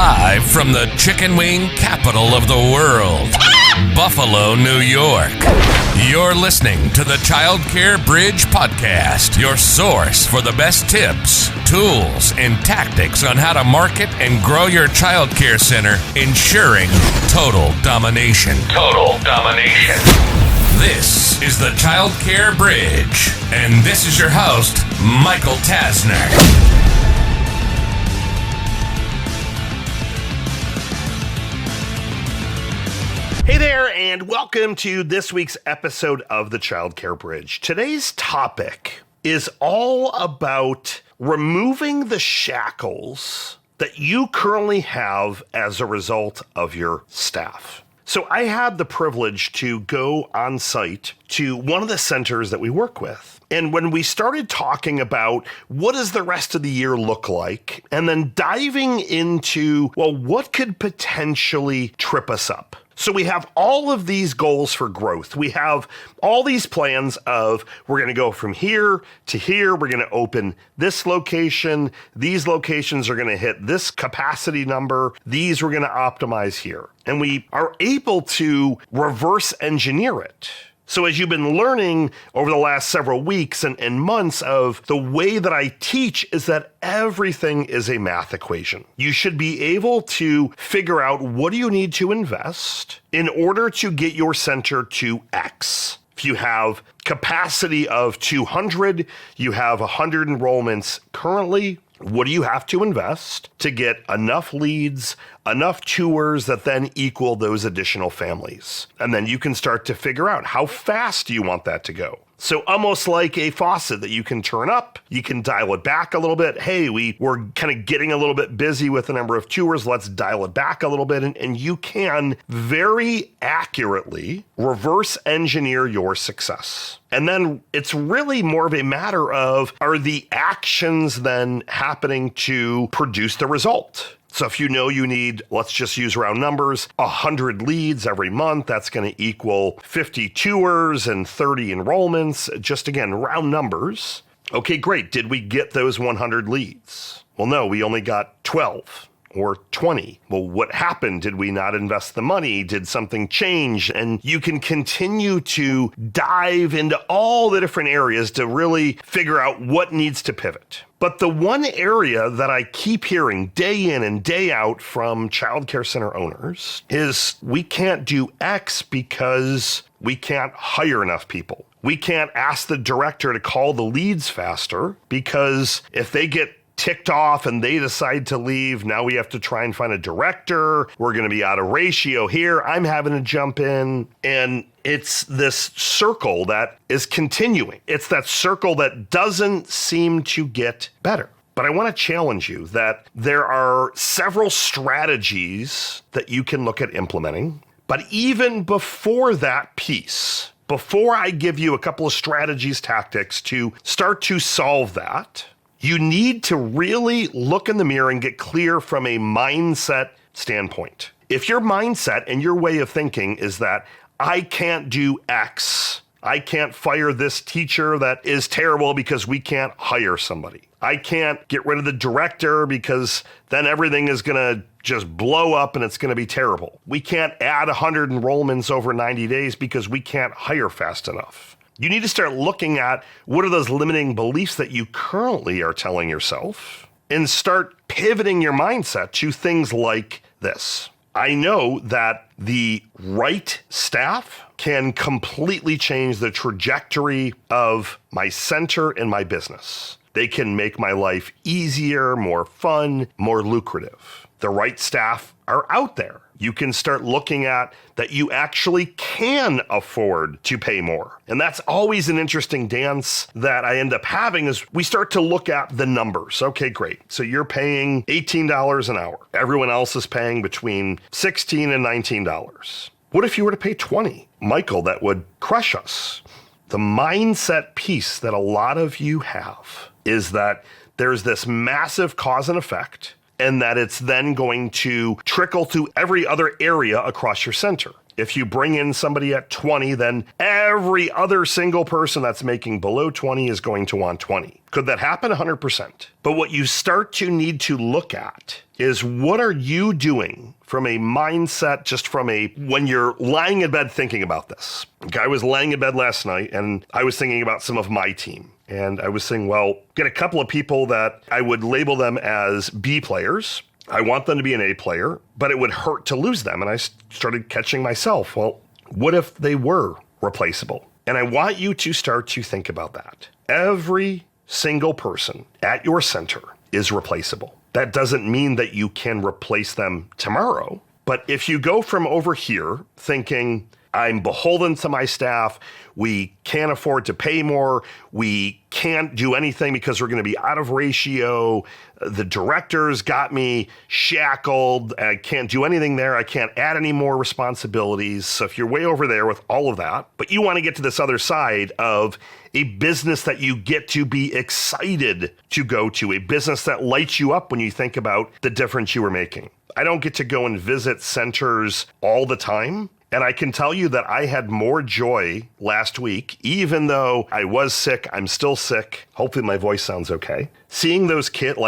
Live from the chicken wing capital of the world, Buffalo, New York. You're listening to the Childcare Bridge Podcast, your source for the best tips, tools, and tactics on how to market and grow your childcare center, ensuring total domination. Total domination. This is the Childcare Bridge, and this is your host, Michael Tasnerdives. Hey there, and welcome to this week's episode of the Childcare Bridge. Today's topic is all about removing the shackles that you currently have as a result of your staff. So I had the privilege to go on site to one of the centers that we work with. And when we started talking about what does the rest of the year look like, and then diving into, well, what could potentially trip us up? So we have all of these goals for growth. We have all these plans of we're going to go from here to here. We're going to open this location. These locations are going to hit this capacity number. These we're going to optimize here. And we are able to reverse engineer it. So as you've been learning over the last several weeks and months of the way that I teach is that everything is a math equation. You should be able to figure out what do you need to invest in order to get your center to X. If you have capacity of 200, you have 100 enrollments currently. What do you have to invest to get enough leads, enough tours that then equal those additional families? And then you can start to figure out how fast do you want that to go. So almost like a faucet that you can turn up, you can dial it back a little bit. Hey, we're kind of getting a little bit busy with the number of tours. Let's dial it back a little bit. And you can very accurately reverse engineer your success. And then it's really more of a matter of, are the actions then happening to produce the result? So if you know you need, let's just use round numbers, 100 leads every month, that's going to equal 50 tours and 30 enrollments. Just again, round numbers. Okay, great. Did we get those 100 leads? Well, no, we only got 12. Or 20. Well, what happened? Did we not invest the money? Did something change? And you can continue to dive into all the different areas to really figure out what needs to pivot. But the one area that I keep hearing day in and day out from childcare center owners is we can't do X because we can't hire enough people. We can't ask the director to call the leads faster because if they get ticked off and they decide to leave, now we have to try and find a director. We're going to be out of ratio here. I'm having to jump in. And it's this circle that is continuing. It's that circle that doesn't seem to get better. But I want to challenge you that there are several strategies that you can look at implementing. But even before that piece, before I give you a couple of strategies, tactics to start to solve that, you need to really look in the mirror and get clear from a mindset standpoint. If your mindset and your way of thinking is that I can't do X, I can't fire this teacher that is terrible because we can't hire somebody. I can't get rid of the director because then everything is going to just blow up and it's going to be terrible. We can't add 100 enrollments over 90 days because we can't hire fast enough. You need to start looking at what are those limiting beliefs that you currently are telling yourself and start pivoting your mindset to things like this. I know that the right staff can completely change the trajectory of my center and my business. They can make my life easier, more fun, more lucrative. The right staff are out there. You can start looking at that you actually can afford to pay more. And that's always an interesting dance that I end up having is we start to look at the numbers. Okay, great. So you're paying $18 an hour. Everyone else is paying between $16 and $19. What if you were to pay $20? Michael, that would crush us. The mindset piece that a lot of you have is that there's this massive cause and effect, and that it's then going to trickle to every other area across your center. If you bring in somebody at 20, then every other single person that's making below 20 is going to want 20. Could that happen? 100%. But what you start to need to look at is what are you doing from a mindset, just from when you're lying in bed thinking about this. I was laying in bed last night and I was thinking about some of my team. And I was saying, well, get a couple of people that I would label them as B players. I want them to be an A player, but it would hurt to lose them. And I started catching myself. Well, what if they were replaceable? And I want you to start to think about that. Every single person at your center is replaceable. That doesn't mean that you can replace them tomorrow. But if you go from over here thinking, I'm beholden to my staff, we can't afford to pay more, we can't do anything because we're going to be out of ratio, the directors got me shackled, I can't do anything there, I can't add any more responsibilities. So if you're way over there with all of that, but you want to get to this other side of a business that you get to be excited to go to, a business that lights you up when you think about the difference you were making. I don't get to go and visit centers all the time. And I can tell you that I had more joy last week, even though I was sick, I'm still sick. Hopefully my voice sounds okay. Seeing those kids,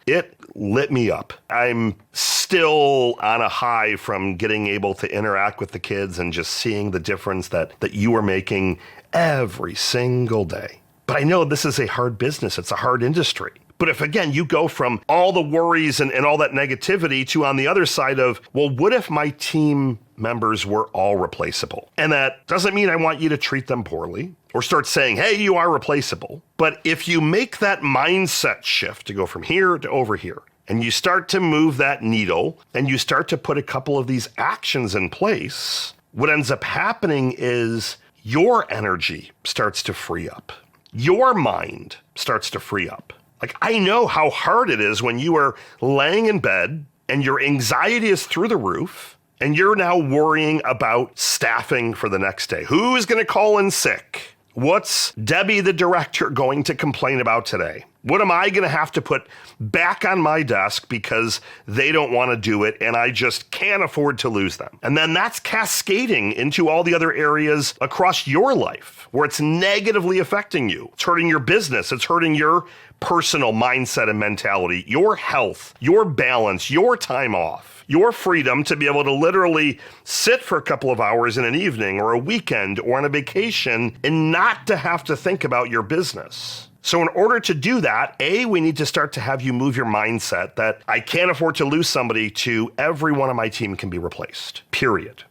it lit me up. I'm still on a high from getting able to interact with the kids and just seeing the difference that you are making every single day. But I know this is a hard business. It's a hard industry. But if, again, you go from all the worries and all that negativity to on the other side of, well, what if my team members were all replaceable? And that doesn't mean I want you to treat them poorly or start saying, hey, you are replaceable. But if you make that mindset shift to go from here to over here, and you start to move that needle and you start to put a couple of these actions in place, what ends up happening is your energy starts to free up. Your mind starts to free up. I know how hard it is when you are laying in bed and your anxiety is through the roof and you're now worrying about staffing for the next day. Who's going to call in sick? What's Debbie, the director, going to complain about today? What am I going to have to put back on my desk because they don't want to do it and I just can't afford to lose them? And then that's cascading into all the other areas across your life where it's negatively affecting you. It's hurting your business. It's hurting your personal mindset and mentality, your health, your balance, your time off, your freedom to be able to literally sit for a couple of hours in an evening or a weekend or on a vacation and not to have to think about your business. So in order to do that, we need to start to have you move your mindset that I can't afford to lose somebody to every one of my team can be replaced, period.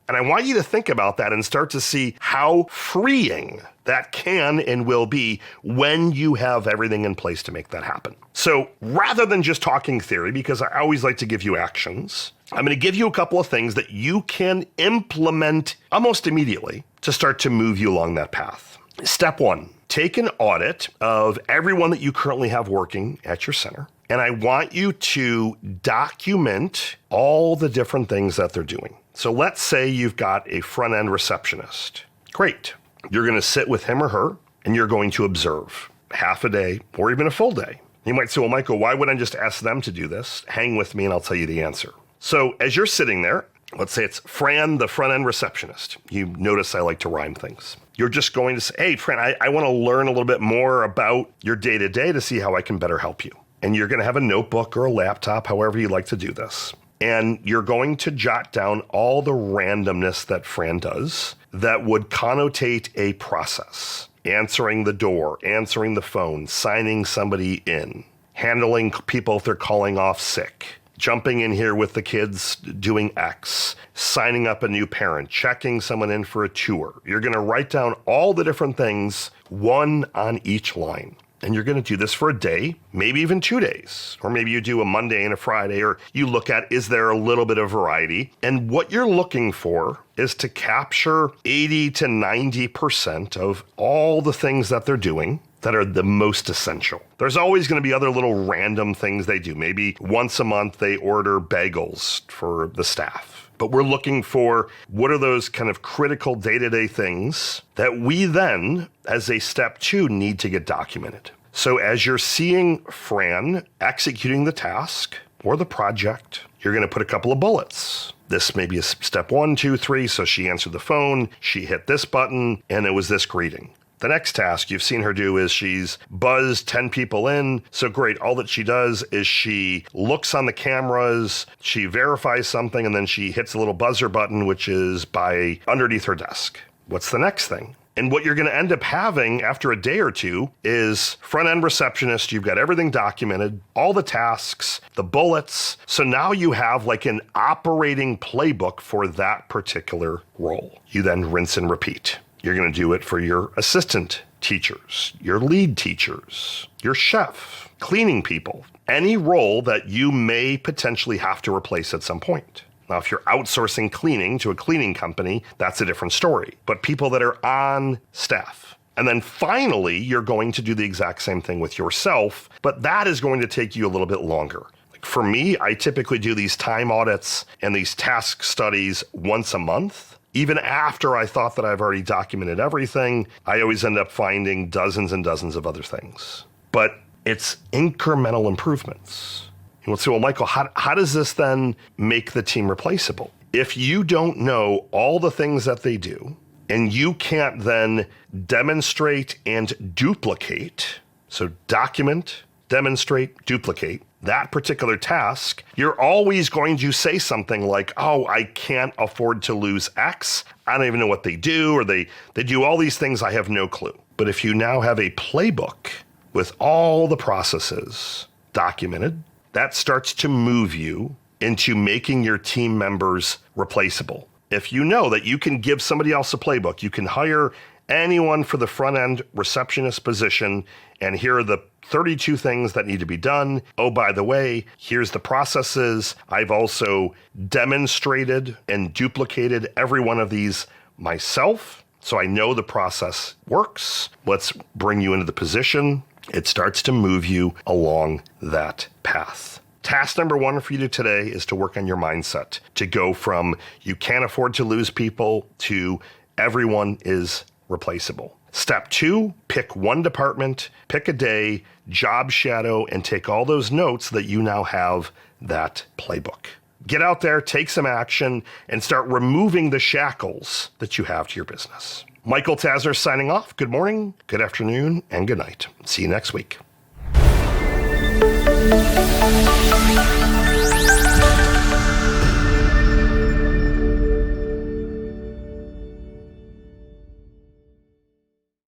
And I want you to think about that and start to see how freeing that can and will be when you have everything in place to make that happen. So rather than just talking theory, because I always like to give you actions, I'm going to give you a couple of things that you can implement almost immediately to start to move you along that path. Step one, take an audit of everyone that you currently have working at your center. And I want you to document all the different things that they're doing. So let's say you've got a front-end receptionist. Great. You're going to sit with him or her, and you're going to observe half a day or even a full day. You might say, well, Michael, why wouldn't I just ask them to do this? Hang with me and I'll tell you the answer. So as you're sitting there, let's say it's Fran, the front-end receptionist. You notice I like to rhyme things. You're just going to say, hey, Fran, I want to learn a little bit more about your day-to-day to see how I can better help you. And you're going to have a notebook or a laptop, however you like to do this. And you're going to jot down all the randomness that Fran does that would connotate a process. Answering the door, answering the phone, signing somebody in, handling people if they're calling off sick, jumping in here with the kids doing X, signing up a new parent, checking someone in for a tour. You're going to write down all the different things, one on each line. And you're going to do this for a day, maybe even 2 days, or maybe you do a Monday and a Friday, or you look at, is there a little bit of variety? And what you're looking for is to capture 80 to 90% of all the things that they're doing that are the most essential. There's always going to be other little random things they do. Maybe once a month they order bagels for the staff. But we're looking for what are those kind of critical day-to-day things that we then, as a step two, need to get documented. So as you're seeing Fran executing the task, or the project, you're going to put a couple of bullets. This may be a step 1, 2, 3. So she answered the phone, she hit this button, and it was this greeting. The next task you've seen her do is she's buzzed 10 people in. So great. All that she does is she looks on the cameras, she verifies something, and then she hits a little buzzer button, which is by underneath her desk. What's the next thing? And what you're going to end up having after a day or two is front-end receptionist. You've got everything documented, all the tasks, the bullets. So now you have like an operating playbook for that particular role. You then rinse and repeat. You're going to do it for your assistant teachers, your lead teachers, your chef, cleaning people, any role that you may potentially have to replace at some point. Now, if you're outsourcing cleaning to a cleaning company, that's a different story. But people that are on staff. And then finally, you're going to do the exact same thing with yourself, but that is going to take you a little bit longer. Like for me, I typically do these time audits and these task studies once a month. Even after I thought that I've already documented everything, I always end up finding dozens and dozens of other things. But it's incremental improvements. You will say, well, Michael, how does this then make the team replaceable? If you don't know all the things that they do, and you can't then demonstrate and duplicate, so document, demonstrate, duplicate, that particular task, you're always going to say something like, oh, I can't afford to lose X. I don't even know what they do, or they do all these things. I have no clue. But if you now have a playbook with all the processes documented, that starts to move you into making your team members replaceable. If you know that you can give somebody else a playbook, you can hire anyone for the front end receptionist position, and here are the 32 things that need to be done. Oh, by the way, here's the processes. I've also demonstrated and duplicated every one of these myself, so I know the process works. Let's bring you into the position. It starts to move you along that path. Task number 1 for you today is to work on your mindset, to go from you can't afford to lose people to everyone is replaceable. Step 2, pick one department, pick a day, job shadow, and take all those notes that you now have that playbook. Get out there, take some action, and start removing the shackles that you have to your business. Michael Tasner signing off. Good morning, good afternoon, and good night. See you next week.